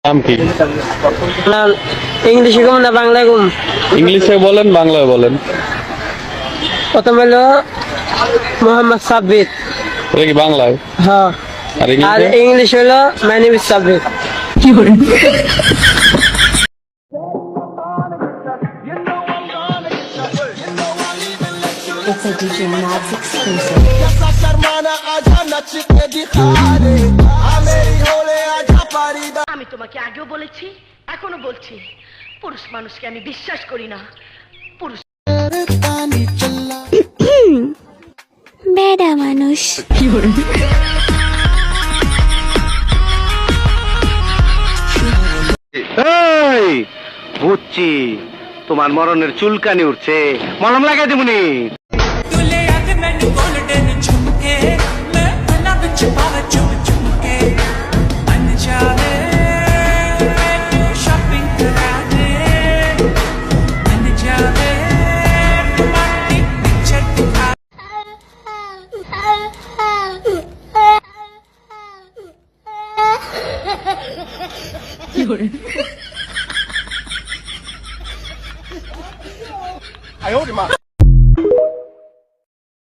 নাম কি? না, ইংলিশে কম না বাংলায় কম? ইংলিশে বলেন, বাংলায় বলেন। প্রথম হলো মোহাম্মদ সাব্বির। এটা কি বাংলায়? হ্যাঁ। আর আর ইংলিশে? ইংলিশ হলো my name is Sabbir. It's a DJ Mads exclusive. আমি তোমাকে আগেও বলেছি, এখনো বলছি, পুরুষ মানুষকে আমি বিশ্বাস করি না। পুরুষ বেডা মানুষ। এই বুঝছি তোমার মরণের চুলকানি উঠছে, মলম লাগাই দেবনি।